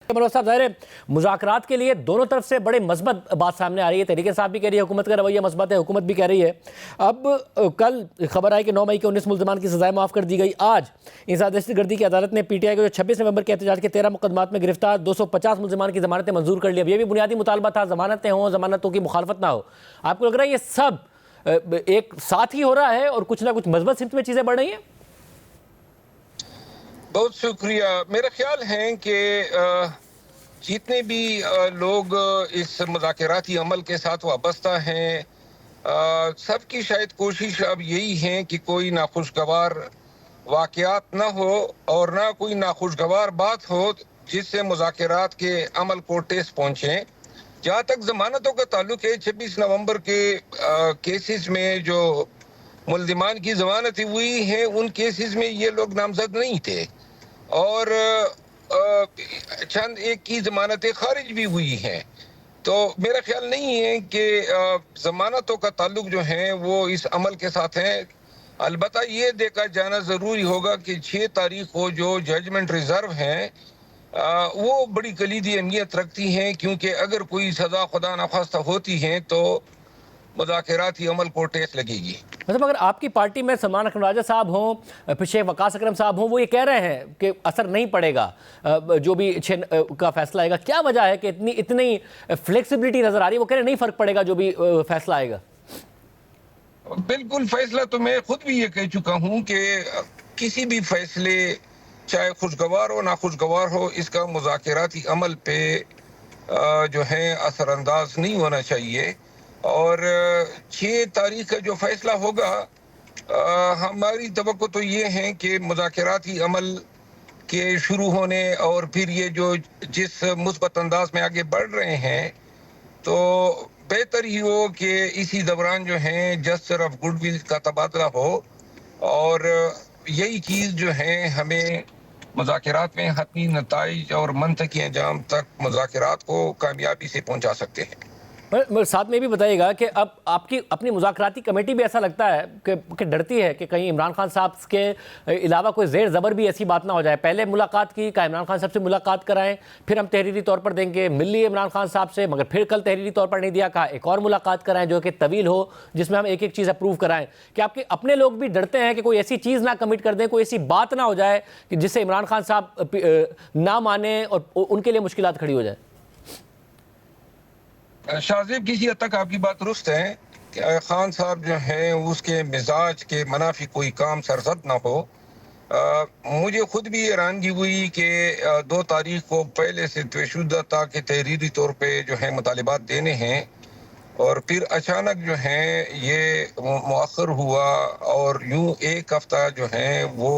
منور صاحب، ظاہر ہے مذاکرات کے لیے دونوں طرف سے بڑے مثبت بات سامنے آ رہی ہے. تحریک انصاف بھی کہہ رہی ہے حکومت کا رویہ مثبت ہے، حکومت بھی کہہ رہی ہے. اب کل خبر آئی کہ 9 مئی کے 19 ملزمان کی سزائیں معاف کر دی گئی. آج انسداد دہشت گردی کی عدالت نے پی ٹی آئی کو 26 نومبر کے احتجاج کے 13 مقدمات میں گرفتار 250 ملزمان کی ضمانتیں منظور کر لی. اب یہ بھی بنیادی مطالبہ تھا ضمانتیں ہوں، ضمانتوں کی مخالفت نہ ہو. آپ کو لگ رہا ہے یہ سب ایک ساتھ ہی ہو رہا ہے اور کچھ نہ کچھ مثبت سمت میں چیزیں بڑھ رہی ہیں؟ بہت شکریہ. میرا خیال ہے کہ جتنے بھی لوگ اس مذاکراتی عمل کے ساتھ وابستہ ہیں، سب کی شاید کوشش اب یہی ہے کہ کوئی ناخوشگوار واقعات نہ ہو اور نہ کوئی ناخوشگوار بات ہو جس سے مذاکرات کے عمل کو ٹھیس پہنچے. جہاں تک ضمانتوں کا تعلق ہے، 26 نومبر کے کیسز میں جو ملزمان کی ضمانتیں ہوئی ہیں ان کیسز میں یہ لوگ نامزد نہیں تھے اور چند ایک کی ضمانتیں خارج بھی ہوئی ہیں. تو میرا خیال نہیں ہے کہ ضمانتوں کا تعلق جو ہے وہ اس عمل کے ساتھ ہے. البتہ یہ دیکھا جانا ضروری ہوگا کہ 6 تاریخ کو جو ججمنٹ ریزرو ہیں وہ بڑی کلیدی اہمیت رکھتی ہیں، کیونکہ اگر کوئی سزا خدا نخواستہ ہوتی ہے تو مذاکراتی عمل کو ٹھیس لگے گی. مطلب اگر آپ کی پارٹی میں سلمان اکرم راجہ صاحب ہوں، پھر شیخ وقاص اکرم صاحب ہوں، وہ یہ کہہ رہے ہیں کہ اثر نہیں پڑے گا جو بھی 6 کا فیصلہ آئے گا. کیا وجہ ہے کہ اتنی فلیکسیبلٹی نظر آ رہی ہے؟ وہ کہہ رہے ہیں نہیں فرق پڑے گا جو بھی فیصلہ آئے گا. بالکل، فیصلہ تو میں خود بھی یہ کہہ چکا ہوں کہ کسی بھی فیصلے چاہے خوشگوار ہو ناخوشگوار ہو، اس کا مذاکراتی عمل پہ جو ہے اثر انداز نہیں ہونا چاہیے. اور 6 تاریخ کا جو فیصلہ ہوگا، ہماری توقع تو یہ ہے کہ مذاکراتی عمل کے شروع ہونے اور پھر یہ جو جس مثبت انداز میں آگے بڑھ رہے ہیں، تو بہتر ہی ہو کہ اسی دوران جو ہے جسچر آف گڈ ول کا تبادلہ ہو اور یہی چیز جو ہے ہمیں مذاکرات میں حتمی نتائج اور منطقی انجام تک مذاکرات کو کامیابی سے پہنچا سکتے ہیں. ساتھ میں بھی بتائیے گا کہ اب آپ کی اپنی مذاکراتی کمیٹی بھی ایسا لگتا ہے کہ ڈرتی ہے کہ کہیں عمران خان صاحب کے علاوہ کوئی زیر زبر بھی ایسی بات نہ ہو جائے. پہلے ملاقات کی، کہا عمران خان صاحب سے ملاقات کرائیں، پھر ہم تحریری طور پر دیں گے. مل لیے عمران خان صاحب سے، مگر پھر کل تحریری طور پر نہیں دیا، کہا ایک اور ملاقات کرائیں جو کہ طویل ہو، جس میں ہم ایک ایک چیز اپروو کرائیں. کہ آپ کے اپنے لوگ بھی ڈرتے ہیں کہ کوئی ایسی چیز نہ کمٹ کر دیں، کوئی ایسی بات نہ ہو جائے کہ جس سے عمران خان صاحب نہ مانیں اور ان کے لیے مشکلات کھڑی ہو جائیں؟ شاہزیب، کسی حد تک آپ کی بات درست ہے کہ خان صاحب جو ہیں اس کے مزاج کے منافی کوئی کام سرزد نہ ہو. مجھے خود بھی حیرانگی ہوئی کہ 2 تاریخ کو پہلے سے طے شدہ تھا کہ تحریری طور پہ جو ہے مطالبات دینے ہیں، اور پھر اچانک جو ہے یہ مؤخر ہوا اور یوں ایک ہفتہ جو ہے وہ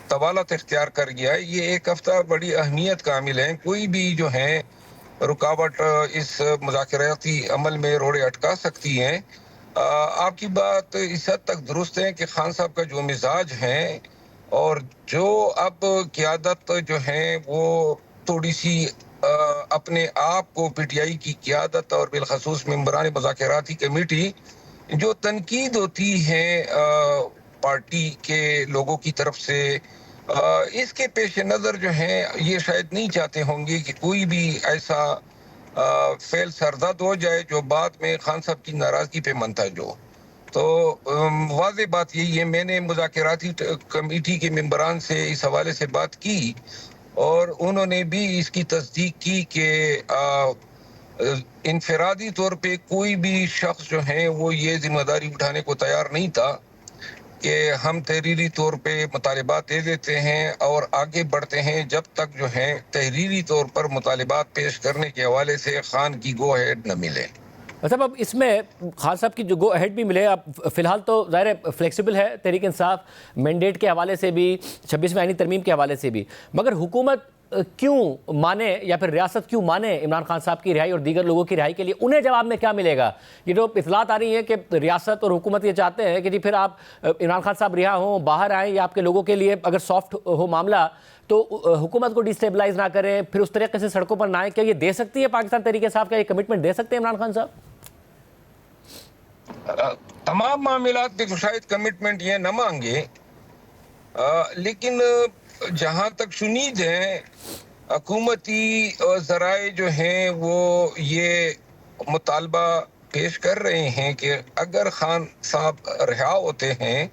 طوالت اختیار کر گیا. یہ ایک ہفتہ بڑی اہمیت کا عامل ہے. کوئی بھی جو ہے رکاوٹ اس مذاکراتی عمل میں روڑے اٹکا سکتی ہیں. آپ کی بات اس حد تک درست ہے کہ خان صاحب کا جو مزاج ہے اور جو اب قیادت جو ہے وہ تھوڑی سی اپنے آپ کو پی ٹی آئی کی قیادت اور بالخصوص ممبران مذاکراتی کمیٹی جو تنقید ہوتی ہے پارٹی کے لوگوں کی طرف سے، اس کے پیش نظر جو ہے یہ شاید نہیں چاہتے ہوں گے کہ کوئی بھی ایسا فعل سرزد ہو جائے جو بعد میں خان صاحب کی ناراضگی پہ منتج ہو. تو واضح بات یہی ہے، میں نے مذاکراتی کمیٹی کے ممبران سے اس حوالے سے بات کی اور انہوں نے بھی اس کی تصدیق کی کہ انفرادی طور پہ کوئی بھی شخص جو ہے وہ یہ ذمہ داری اٹھانے کو تیار نہیں تھا کہ ہم تحریری طور پہ مطالبات دے دیتے ہیں اور آگے بڑھتے ہیں جب تک جو ہے تحریری طور پر مطالبات پیش کرنے کے حوالے سے خان کی گو ہیڈ نہ ملے. مطلب اب اس میں خان صاحب کی جو گو اہیڈ بھی ملے، اب فی الحال تو ظاہر فلیکسیبل ہے تحریک انصاف مینڈیٹ کے حوالے سے بھی، 26ویں آئینی ترمیم کے حوالے سے بھی، مگر حکومت کیوں مانے یا پھر ریاست کیوں مانے عمران خان صاحب کی رہائی اور دیگر لوگوں کی رہائی کے لیے؟ انہیں جواب میں کیا ملے گا؟ یہ جو اطلاعات آ رہی ہیں کہ ریاست اور حکومت یہ چاہتے ہیں کہ جی پھر آپ عمران خان صاحب رہا ہوں، باہر آئیں، یا آپ کے لوگوں کے لیے اگر سافٹ ہو معاملہ تو حکومت کو ڈیسٹیبلائز نہ کریں، پھر اس طریقے سے سڑکوں پر نہ آئیں. کیا یہ دے سکتی ہے پاکستان تحریک انصاف کا یہ کمٹمنٹ دے سکتے ہیں عمران خان صاحب؟ تمام معاملات پہ شاید کمٹمنٹ یہ نہ مانگے، لیکن جہاں تک شنید ہے حکومتی ذرائع جو ہیں وہ یہ مطالبہ پیش کر رہے ہیں کہ اگر خان صاحب رہا ہوتے ہیں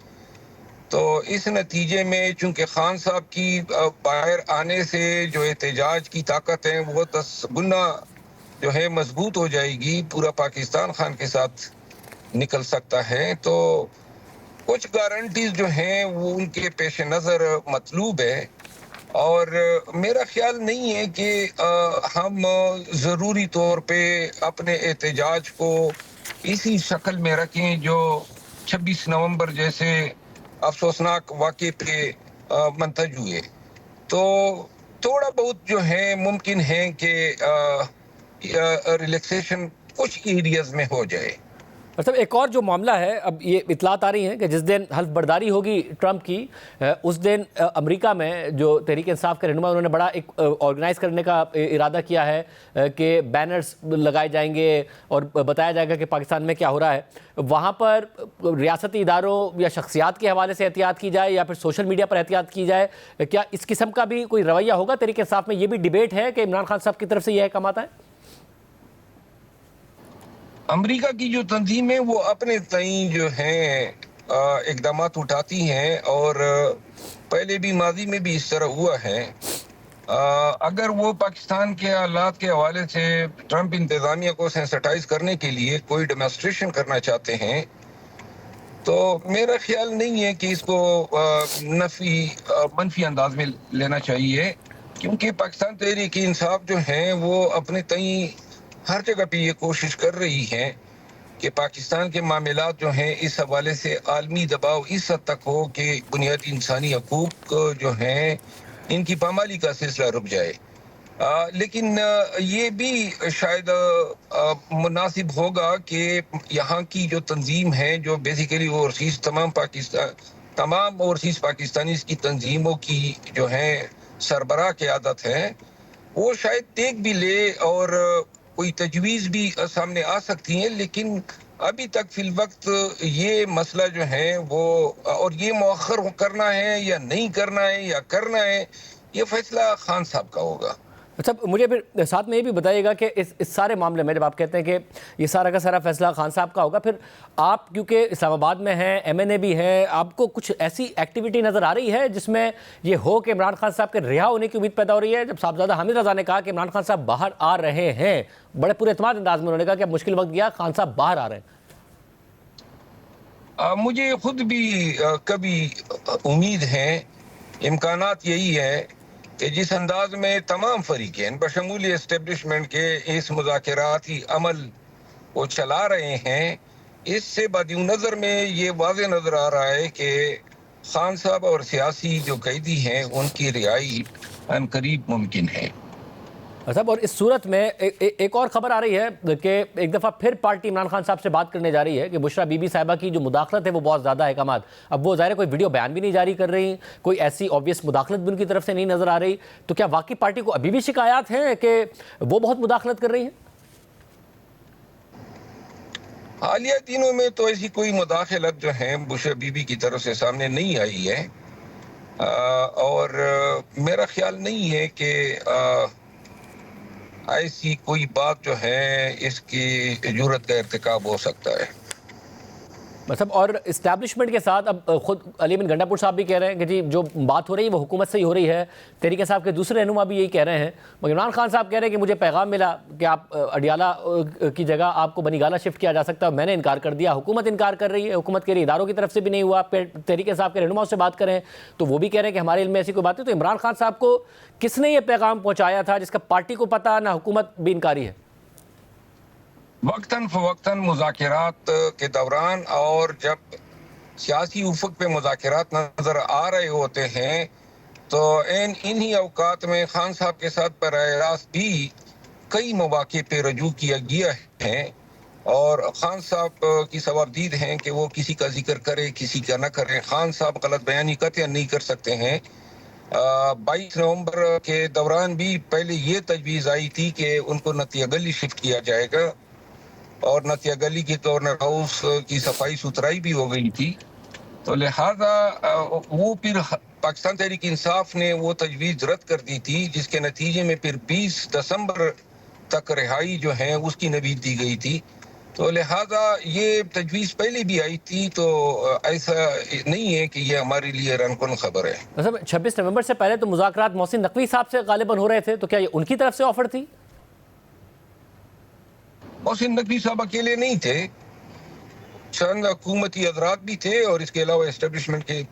تو اس نتیجے میں چونکہ خان صاحب کی باہر آنے سے جو احتجاج کی طاقت ہے وہ 10 گنا جو ہے مضبوط ہو جائے گی، پورا پاکستان خان کے ساتھ نکل سکتا ہے. تو کچھ گارنٹیز جو ہیں وہ ان کے پیش نظر مطلوب ہے، اور میرا خیال نہیں ہے کہ ہم ضروری طور پہ اپنے احتجاج کو اسی شکل میں رکھیں جو 26 نومبر جیسے افسوسناک واقعے پہ منتج ہوئے. تو تھوڑا بہت جو ہے ممکن ہے کہ ریلیکسیشن کچھ ایریاز میں ہو جائے. مطلب ایک اور جو معاملہ ہے، اب یہ اطلاعات آ رہی ہیں کہ جس دن حلف برداری ہوگی ٹرمپ کی، اس دن امریکہ میں جو تحریک انصاف کے رہنما انہوں نے بڑا ایک آرگنائز کرنے کا ارادہ کیا ہے کہ بینرز لگائے جائیں گے اور بتایا جائے گا کہ پاکستان میں کیا ہو رہا ہے. وہاں پر ریاستی اداروں یا شخصیات کے حوالے سے احتیاط کی جائے یا پھر سوشل میڈیا پر احتیاط کی جائے، کیا اس قسم کا بھی کوئی رویہ ہوگا تحریک انصاف میں؟ یہ بھی ڈیبیٹ ہے کہ عمران خان صاحب کی طرف سے یہ احکامات آئیں. امریکہ کی جو تنظیم ہے وہ اپنے تئیں جو ہیں اقدامات اٹھاتی ہیں، اور پہلے بھی ماضی میں بھی اس طرح ہوا ہے. اگر وہ پاکستان کے حالات کے حوالے سے ٹرمپ انتظامیہ کو سینسٹائز کرنے کے لیے کوئی ڈیمونسٹریشن کرنا چاہتے ہیں تو میرا خیال نہیں ہے کہ اس کو منفی انداز میں لینا چاہیے، کیونکہ پاکستان تحریک انصاف جو ہیں وہ اپنے تئیں ہر جگہ پہ یہ کوشش کر رہی ہے کہ پاکستان کے معاملات جو ہیں اس حوالے سے عالمی دباؤ اس حد تک ہو کہ بنیادی انسانی حقوق جو ہیں ان کی پامالی کا سلسلہ رک جائے. لیکن یہ بھی شاید مناسب ہوگا کہ یہاں کی جو تنظیم ہے جو بیسیکلی اوورسیز تمام اوورسیز پاکستانیز کی تنظیموں کی جو ہیں سربراہ قیادت ہے، وہ شاید دیکھ بھی لے اور کوئی تجویز بھی سامنے آ سکتی ہیں. لیکن ابھی تک فی الوقت یہ مسئلہ جو ہے وہ، اور یہ مؤخر کرنا ہے یا نہیں کرنا ہے یا کرنا ہے، یہ فیصلہ خان صاحب کا ہوگا. اچھا، مجھے پھر ساتھ میں یہ بھی بتائیے گا کہ اس سارے معاملے میں جب آپ کہتے ہیں کہ یہ سارا کا سارا فیصلہ خان صاحب کا ہوگا، پھر آپ کیونکہ اسلام آباد میں ہیں، ایم این اے بھی ہے، آپ کو کچھ ایسی ایکٹیویٹی نظر آ رہی ہے جس میں یہ ہو کہ عمران خان صاحب کے رہا ہونے کی امید پیدا ہو رہی ہے؟ جب صاحبزادہ حامد رضا نے کہا کہ عمران خان صاحب باہر آ رہے ہیں، بڑے پورے اعتماد انداز میں انہوں نے کہا کہ اب مشکل وقت گیا، خان صاحب باہر آ رہے ہیں. مجھے خود بھی کبھی امید ہے، امکانات یہی ہے کہ جس انداز میں تمام فریقین بشمول اسٹیبلشمنٹ کے اس مذاکراتی عمل کو چلا رہے ہیں، اس سے بدیو نظر میں یہ واضح نظر آ رہا ہے کہ خان صاحب اور سیاسی جو قیدی ہیں ان کی رہائی عنقریب ممکن ہے. صاحب، اور اس صورت میں ایک اور خبر آ رہی ہے کہ ایک دفعہ پھر پارٹی عمران خان صاحب سے بات کرنے جا رہی ہے کہ بشرا بی بی صاحبہ کی جو مداخلت ہے وہ بہت زیادہ احکامات، اب وہ ظاہر ہے کوئی ویڈیو بیان بھی نہیں جاری کر رہی، کوئی ایسی آبویس مداخلت بھی ان کی طرف سے نہیں نظر آ رہی. تو کیا واقعی پارٹی کو ابھی بھی شکایات ہیں کہ وہ بہت مداخلت کر رہی ہیں؟ حالیہ دنوں میں تو ایسی کوئی مداخلت جو ہے بشرا بی بی کی طرف سے سامنے نہیں آئی ہے، اور میرا خیال نہیں ہے کہ ایسی کوئی بات جو ہے اس کی جرات کا ارتکاب ہو سکتا ہے. مطلب اور اسٹیبلشمنٹ کے ساتھ اب خود علی امین گنڈا پور صاحب بھی کہہ رہے ہیں کہ جی جو بات ہو رہی ہے وہ حکومت سے ہی ہو رہی ہے، تحریک صاحب کے دوسرے رہنما بھی یہی کہہ رہے ہیں، مگر عمران خان صاحب کہہ رہے ہیں کہ مجھے پیغام ملا کہ آپ اڈیالہ کی جگہ آپ کو بنی گالہ شفٹ کیا جا سکتا ہے، میں نے انکار کر دیا، حکومت انکار کر رہی ہے، حکومت کے اداروں کی طرف سے بھی نہیں ہوا. تحریک صاحب کے رہنماؤں سے بات کریں تو وہ بھی کہہ رہے ہیں کہ ہمارے علم میں ایسی کوئی بات ہے. تو عمران خان صاحب کو کس نے یہ پیغام پہنچایا تھا جس کا پارٹی کو پتہ نہ حکومت بھی انکاری ہے؟ وقتاً فوقتاً مذاکرات کے دوران اور جب سیاسی افق پہ مذاکرات نظر آ رہے ہوتے ہیں تو انہی اوقات میں خان صاحب کے ساتھ براہ راست بھی کئی مواقع پہ رجوع کیا گیا ہے، اور خان صاحب کی ثوابدید ہیں کہ وہ کسی کا ذکر کرے کسی کا نہ کرے. خان صاحب غلط بیانی قطعا نہیں کر سکتے ہیں. 22 نومبر کے دوران بھی پہلے یہ تجویز آئی تھی کہ ان کو نتیہ گلی شفٹ کیا جائے گا، اور نتیہ گلی کی گورنر ہاؤس کی صفائی ستھرائی بھی ہو گئی تھی. تو لہذا وہ پھر پاکستان تحریک انصاف نے وہ تجویز رد کر دی تھی، جس کے نتیجے میں پھر 20 دسمبر تک رہائی جو ہے اس کی نوید دی گئی تھی. تو لہذا یہ تجویز پہلے بھی آئی تھی، تو ایسا نہیں ہے کہ یہ ہمارے لیے حیران کن خبر ہے. 26 نومبر سے پہلے تو مذاکرات محسن نقوی صاحب سے غالباً ہو رہے تھے، تو کیا یہ ان کی طرف سے آفر تھی؟ محسن نقوی صاحب اکیلے نہیں تھے، چند حکومتی حضرات بھی تھے، اور اس کے علاوہ اسٹیبلشمنٹ کے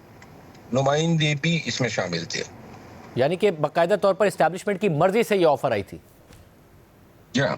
نمائندے بھی اس میں شامل تھے. یعنی کہ باقاعدہ طور پر اسٹیبلشمنٹ کی مرضی سے یہ آفر آئی تھی؟ جی ہاں.